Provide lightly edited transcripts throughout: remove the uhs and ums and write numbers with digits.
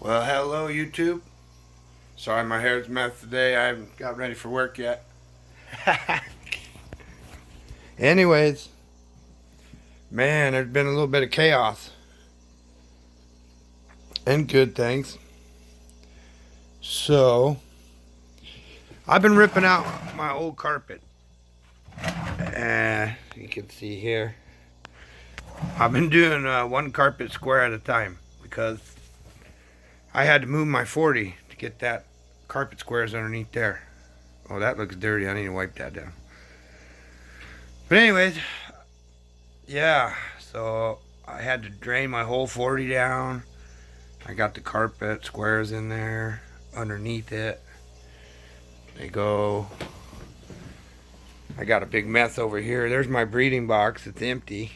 Well, hello YouTube. Sorry my hair's a mess today. I haven't got ready for work yet. Anyways, man, there's been a little bit of chaos and good things. So, I've been ripping out my old carpet. You can see here. I've been doing one carpet square at a time because I had to move my 40 to get that carpet squares underneath there. Oh, that looks dirty. I need to wipe that down. But anyways, yeah, so I had to drain my whole 40 down. I got the carpet squares in there underneath it. They go. I got a big mess over here. There's my breeding box. It's empty.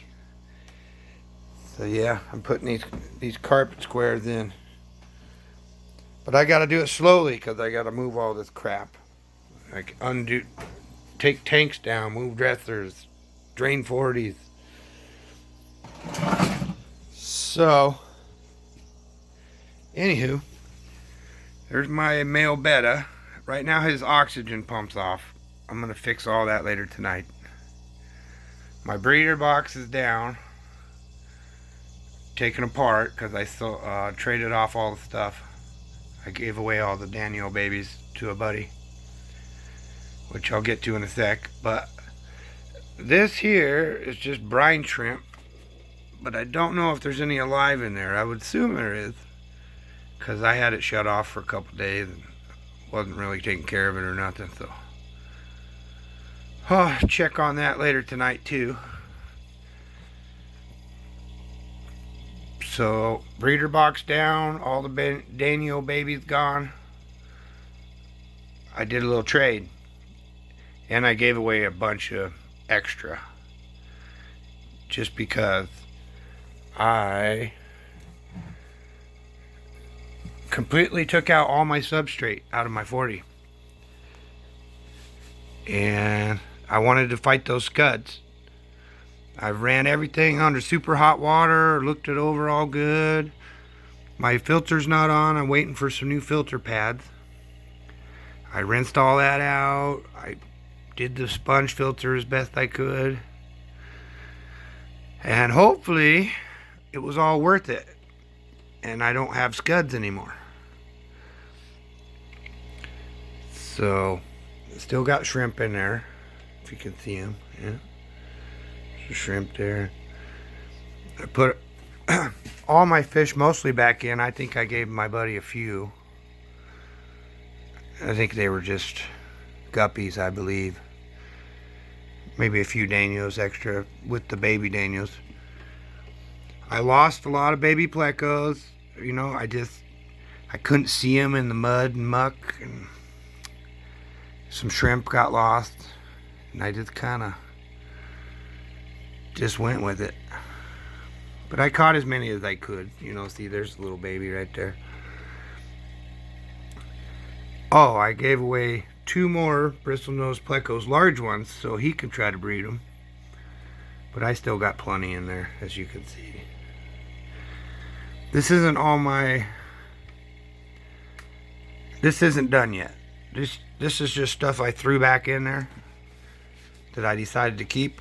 So yeah, I'm putting these carpet squares in. But I got to do it slowly because I got to move all this crap. Like take tanks down, move dressers, drain 40s. So, anywho, there's my male betta. Right now his oxygen pump's off. I'm going to fix all that later tonight. My breeder box is down, taken apart because I still traded off all the stuff. I gave away all the Daniel babies to a buddy, which I'll get to in a sec. But this here is just brine shrimp, but I don't know if there's any alive in there. I would assume there is, because I had it shut off for a couple days and wasn't really taking care of it or nothing. So I'll check on that later tonight too. So breeder box down, all the Daniel babies gone. I did a little trade, and I gave away a bunch of extra just because I completely took out all my substrate out of my 40, and I wanted to fight those scuds. I ran everything under super hot water, looked it over all good. My filter's not on. I'm waiting for some new filter pads. I rinsed all that out. I did the sponge filter as best I could. And hopefully it was all worth it. And I don't have scuds anymore. So, still got shrimp in there, if you can see them. Yeah. Shrimp there. I put all my fish mostly back in. I think I gave my buddy a few. I think they were just guppies, I believe. Maybe a few Danios extra with the baby Danios. I lost a lot of baby plecos. You know, I couldn't see them in the mud and muck, and some shrimp got lost, and I just went with it. But I caught as many as I could. You know, see, there's a little baby right there. Oh, I gave away 2 more bristlenose plecos, large ones, so he could try to breed them. But I still got plenty in there, as you can see. This isn't all my... This isn't done yet. This is just stuff I threw back in there that I decided to keep.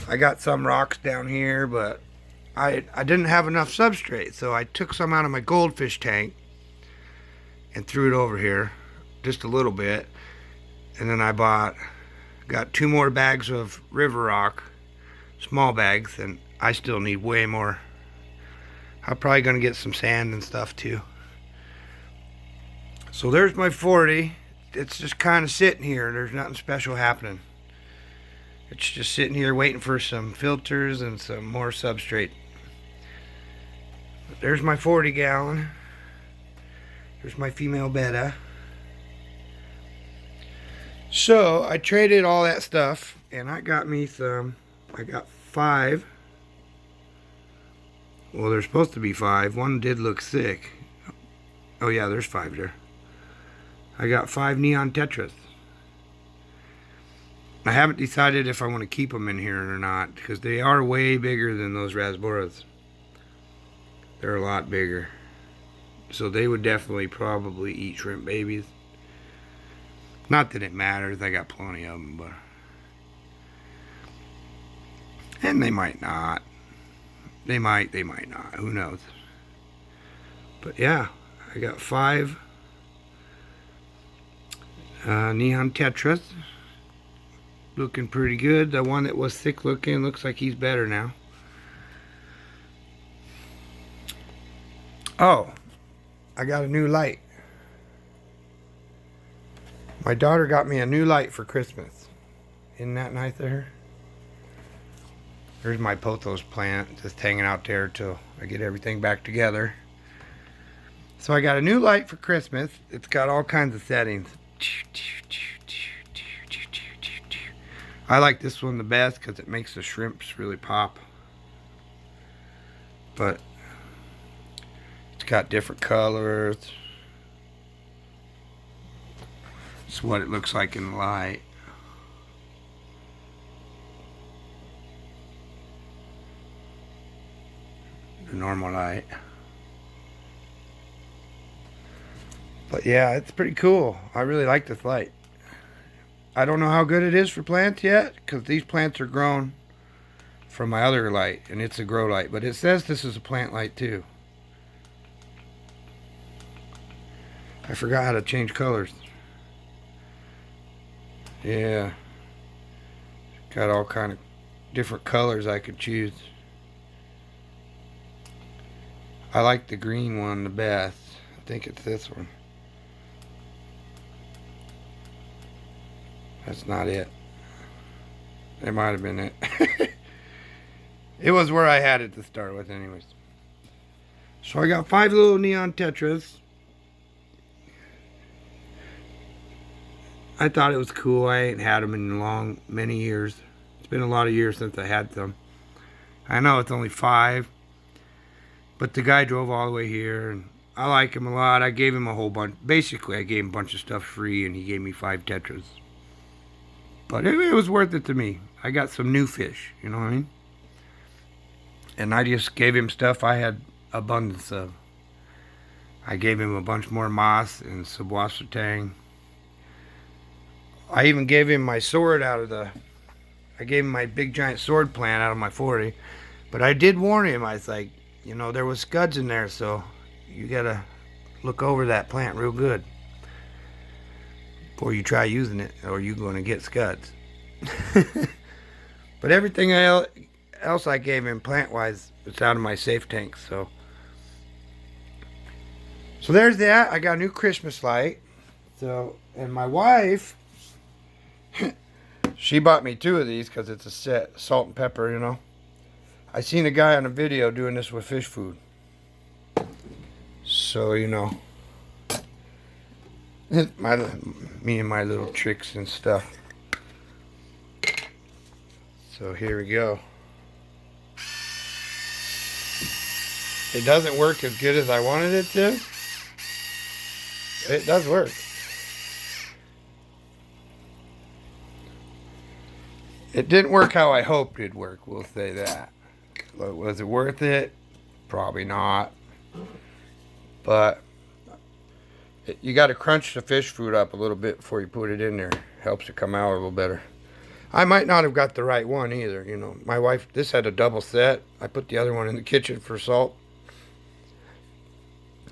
I got some rocks down here, but I didn't have enough substrate, so I took some out of my goldfish tank and threw it over here just a little bit. And then I got 2 more bags of river rock, small bags, and I still need way more. I'm probably gonna get some sand and stuff too. So there's my 40. It's just kind of sitting here. There's nothing special happening. It's just sitting here waiting for some filters and some more substrate. But there's my 40 gallon. There's my female betta. So I traded all that stuff, and I got me some. I got 5. Well, there's supposed to be 5. One did look sick. Oh yeah, there's 5 there. I got 5 neon tetras. I haven't decided if I want to keep them in here or not, because they are way bigger than those rasboras. They're a lot bigger. So they would definitely probably eat shrimp babies. Not that it matters, I got plenty of them, but... And they might not. They might not. Who knows? But yeah, I got 5 neon tetras. Looking pretty good. The one that was thick looking looks like he's better now. Oh, I got a new light. My daughter got me a new light for Christmas. Isn't that nice of her? There's my pothos plant just hanging out there till I get everything back together. So I got a new light for Christmas. It's got all kinds of settings. I like this one the best because it makes the shrimps really pop. But it's got different colors. It's what it looks like in the light. The normal light. But yeah, it's pretty cool. I really like this light. I don't know how good it is for plants yet, because these plants are grown from my other light, and it's a grow light. But it says this is a plant light too. I forgot how to change colors. Yeah. Got all kind of different colors I could choose. I like the green one the best. I think it's this one. That's not it. It might have been it. It was where I had it to start with anyways. So I got 5 little neon tetras. I thought it was cool. I ain't had them in many years. It's been a lot of years since I had them. I know it's only 5. But the guy drove all the way here, and I like him a lot. I gave him a whole bunch. Basically, I gave him a bunch of stuff free, and he gave me 5 tetras. But it was worth it to me. I got some new fish, you know what I mean? And I just gave him stuff I had abundance of. I gave him a bunch more moss and Subwassertang. I even gave him my sword I gave him my big giant sword plant out of my 40. But I did warn him. I was like, you know, there was scuds in there, so you gotta look over that plant real good before you try using it, or you're gonna get scuds. But everything else I gave him plant-wise, it's out of my safe tank. So there's that. I got a new Christmas light. So, and my wife, she bought me 2 of these because it's a set, salt and pepper, you know. I seen a guy on a video doing this with fish food. So, you know, me and my little tricks and stuff. So here we go. It doesn't work as good as I wanted it to. It does work. It didn't work how I hoped it'd work, we'll say that. Was it worth it? Probably not. But you got to crunch the fish food up a little bit before you put it in there. Helps it come out a little better. I might not have got the right one either, you know. My wife, this had a double set. I put the other one in the kitchen for salt.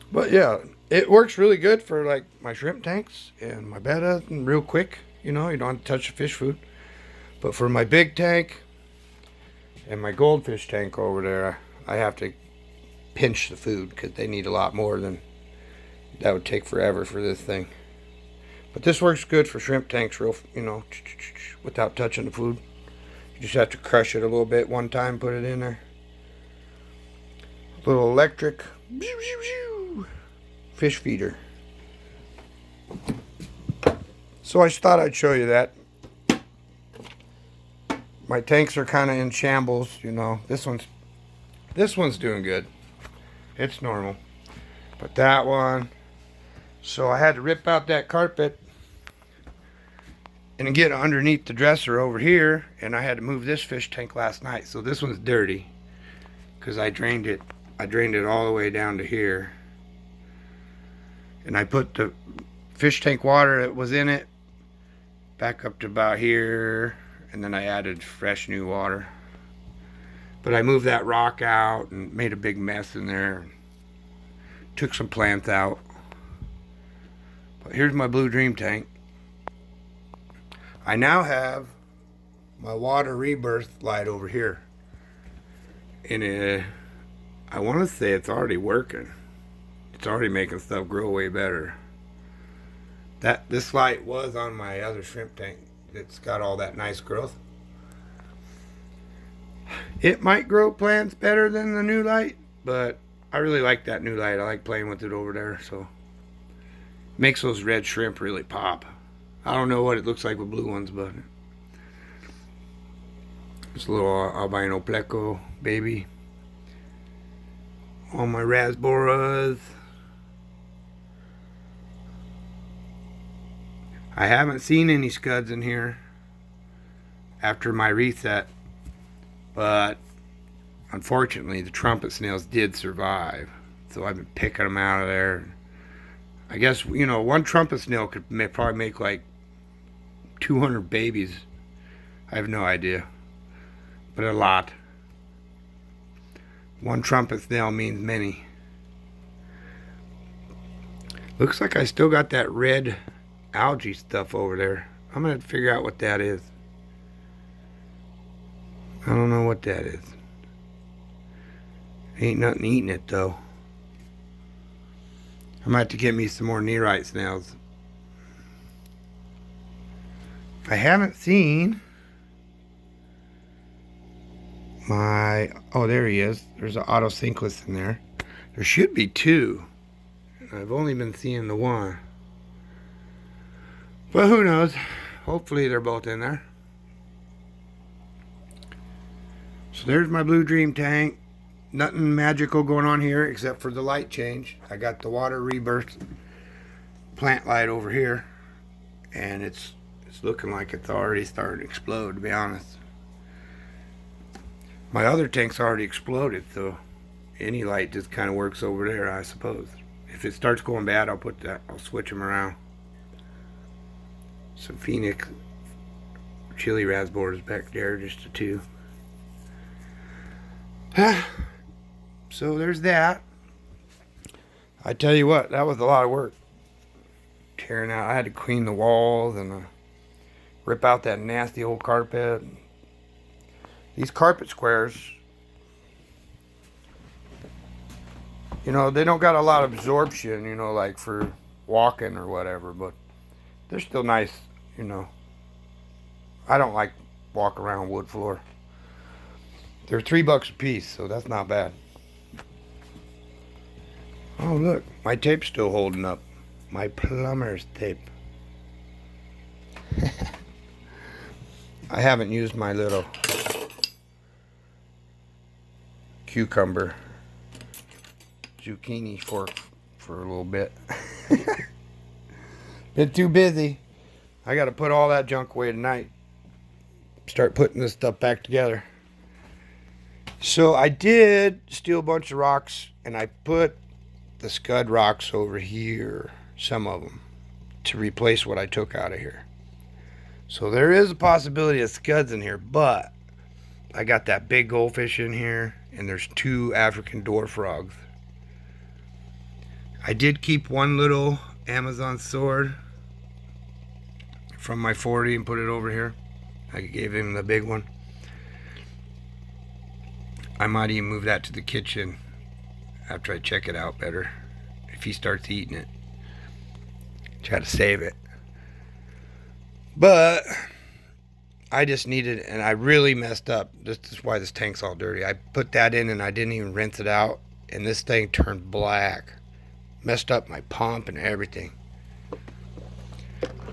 But yeah, it works really good for like my shrimp tanks and my betta, and real quick, you know, you don't have to touch the fish food. But for my big tank and my goldfish tank over there, I have to pinch the food because they need a lot more than that would take forever for this thing. But this works good for shrimp tanks, real, you know, without touching the food. You just have to crush it a little bit one time, put it in there. A little electric fish feeder. So I thought I'd show you that. My tanks are kind of in shambles, you know. This one's doing good. It's normal. But that one, so I had to rip out that carpet and get underneath the dresser over here, and I had to move this fish tank last night. So this one's dirty because I drained it all the way down to here. And I put the fish tank water that was in it back up to about here, and then I added fresh new water. But I moved that rock out and made a big mess in there. Took some plants out. But here's my Blue Dream tank. I now have my water rebirth light over here. And I want to say it's already working. It's already making stuff grow way better. This light was on my other shrimp tank. It's got all that nice growth. It might grow plants better than the new light, but I really like that new light. I like playing with it over there, so makes those red shrimp really pop. I don't know what it looks like with blue ones, but it's a little albino pleco baby. All my rasboras. I haven't seen any scuds in here after my reset, but unfortunately the trumpet snails did survive, so I've been picking them out of there. I guess, you know, one trumpet snail could probably make like 200 babies. I have no idea, but a lot. One trumpet snail means many. Looks like I still got that red algae stuff over there. I'm gonna have to figure out what that is. I don't know what that is. Ain't nothing eating it though. I might have to get me some more nerite snails. I haven't seen my... Oh, there he is. There's an Autosynclus in there. There should be two. I've only been seeing the one. But who knows? Hopefully they're both in there. So there's my Blue Dream tank. Nothing magical going on here except for the light change. I got the water rebirth plant light over here, and it's looking like it's already starting to explode, to be honest. My other tank's already exploded, so any light just kind of works over there, I suppose. If it starts going bad, I'll switch them around. Some Phoenix chili raspberries back there, just the two. So there's that. I tell you what, that was a lot of work. Tearing out, I had to clean the walls and rip out that nasty old carpet. These carpet squares, you know, they don't got a lot of absorption, you know, like for walking or whatever, but they're still nice, you know. I don't like walking around wood floor. They're $3 a piece, so that's not bad. Oh, look, my tape's still holding up. My plumber's tape. I haven't used my little cucumber zucchini fork for a little bit. Been too busy. I got to put all that junk away tonight. Start putting this stuff back together. So I did steal a bunch of rocks, and I put the scud rocks over here, some of them, to replace what I took out of here. So there is a possibility of scuds in here, but I got that big goldfish in here, and there's 2 African dwarf frogs. I did keep one little Amazon sword from my 40 and put it over here. I gave him the big one. I might even move that to the kitchen after I check it out better. If he starts eating it, try to save it. But I just needed, and I really messed up. This is why this tank's all dirty. I put that in and I didn't even rinse it out, and this thing turned black. Messed up my pump and everything.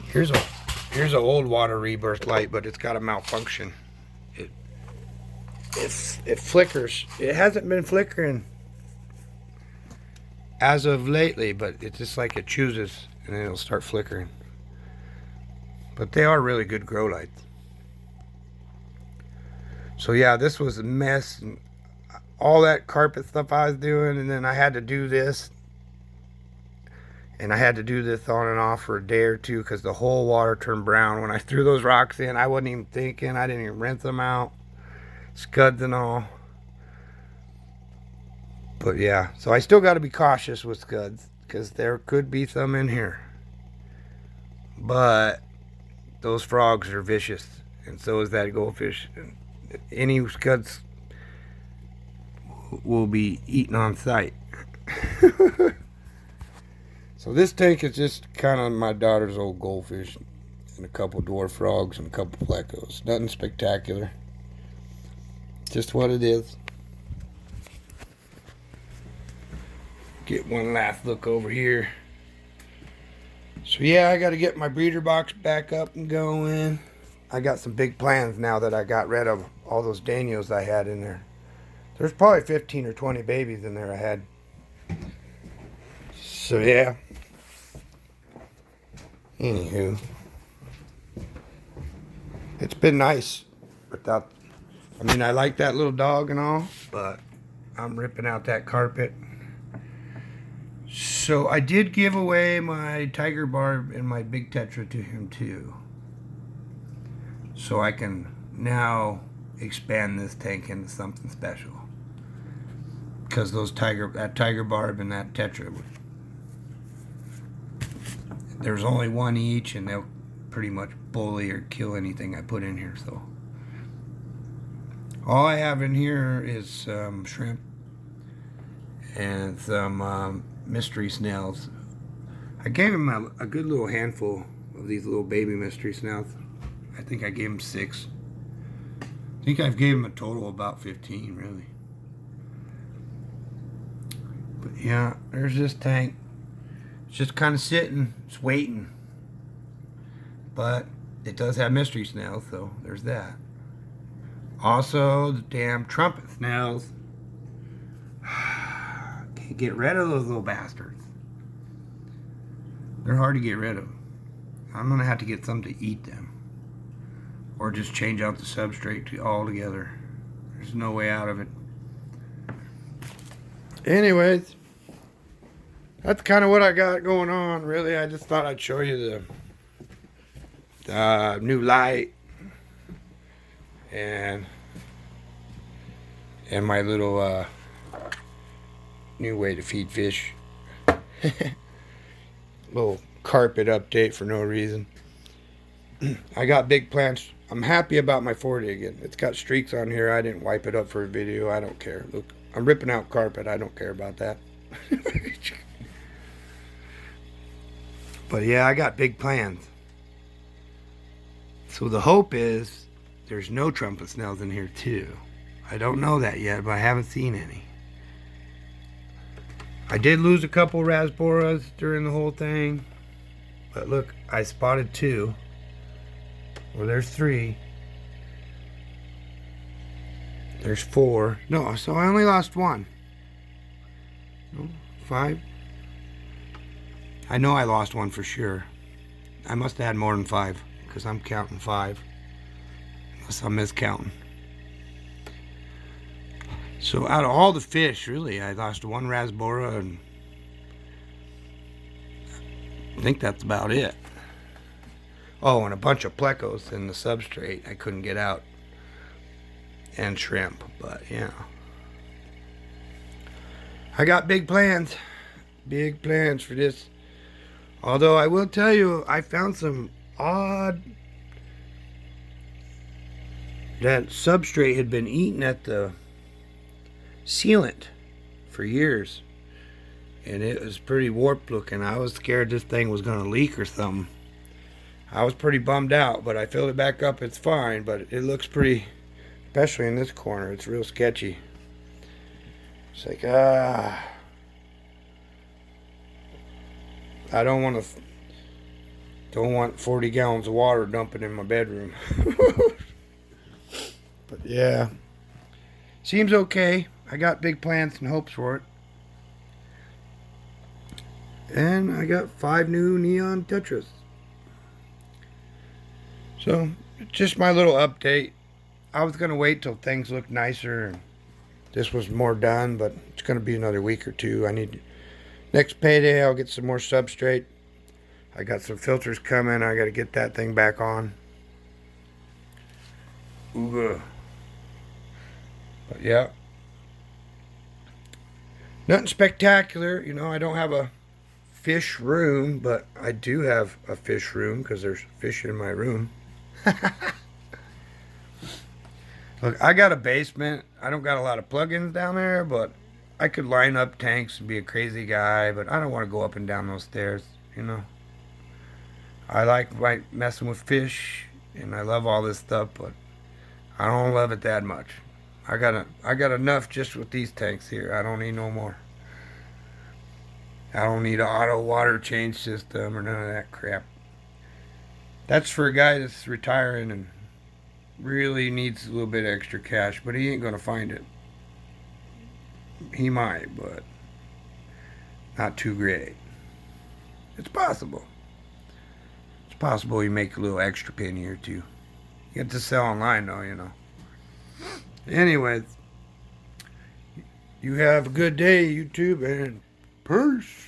Here's an old water rebirth light, but it's got a malfunction. It flickers. It hasn't been flickering as of lately, but it's just like it chooses and then it'll start flickering. But they are really good grow lights. So yeah, this was a mess, and all that carpet stuff I was doing, and then I had to do this, And I had to do this on and off for a day or two because the whole water turned brown. When I threw those rocks in, I wasn't even thinking. I didn't even rinse them out. Scuds and all. But yeah, so I still got to be cautious with scuds because there could be some in here. But those frogs are vicious, and so is that goldfish. Any scuds will be eaten on sight. So this tank is just kind of my daughter's old goldfish and a couple dwarf frogs and a couple plecos. Nothing spectacular. Just what it is. Get one last look over here. So yeah, I got to get my breeder box back up and going. I got some big plans now that I got rid of all those Danios I had in there. There's probably 15 or 20 babies in there I had. So yeah. Anywho, it's been nice without, I mean, I like that little dog and all, but I'm ripping out that carpet. So I did give away my tiger barb and my big tetra to him too. So I can now expand this tank into something special. Because that tiger barb and that tetra, there's only one each, and they'll pretty much bully or kill anything I put in here. So all I have in here is some shrimp and some mystery snails. I gave him a good little handful of these little baby mystery snails. I think I gave him 6. I think I've gave him a total of about 15, really. But yeah, there's this tank. It's just kind of sitting, it's waiting. But it does have mystery snails, so there's that. Also, the damn trumpet snails. Can't get rid of those little bastards. They're hard to get rid of. I'm going to have to get something to eat them. Or just change out the substrate altogether. There's no way out of it. Anyways, that's kind of what I got going on, really. I just thought I'd show you the new light and my little new way to feed fish. Little carpet update for no reason. I got big plans. I'm happy about my 40 again. It's got streaks on here. I didn't wipe it up for a video. I don't care. Look, I'm ripping out carpet. I don't care about that. But yeah, I got big plans. So the hope is there's no trumpet snails in here too. I don't know that yet, but I haven't seen any. I did lose a couple rasboras during the whole thing. But look, I spotted 2. Well, there's 3. There's 4. No, so I only lost 1. No, 5. I know I lost 1 for sure. I must have had more than 5, because I'm counting 5. Unless I'm miscounting. So out of all the fish, really, I lost 1 rasbora, and I think that's about it. Oh, and a bunch of plecos in the substrate I couldn't get out. And shrimp, but yeah. I got big plans. Big plans for this. Although I will tell you, I found some odd... That substrate had been eaten at the sealant for years. And it was pretty warped looking. I was scared this thing was going to leak or something. I was pretty bummed out, but I filled it back up. It's fine, but it looks pretty, especially in this corner, it's real sketchy. It's like, I don't want 40 gallons of water dumping in my bedroom. But yeah, seems okay. I got big plans and hopes for it. And I got 5 new neon tetras. So, just my little update. I was going to wait till things looked nicer and this was more done, but it's going to be another week or 2. I need Next payday, I'll get some more substrate. I got some filters coming. I got to get that thing back on. Ooga. But yeah. Nothing spectacular. You know, I don't have a fish room, but I do have a fish room because there's fish in my room. Look, I got a basement. I don't got a lot of plugins down there, but I could line up tanks and be a crazy guy, but I don't want to go up and down those stairs, you know. I like messing with fish, and I love all this stuff, but I don't love it that much. I got enough just with these tanks here. I don't need no more. I don't need an auto water change system or none of that crap. That's for a guy that's retiring and really needs a little bit extra cash, but he ain't gonna find it. He might, but not too great. It's possible. It's possible you make a little extra penny or two. You get to sell online though, you know. Anyways, you have a good day, YouTube, and peace.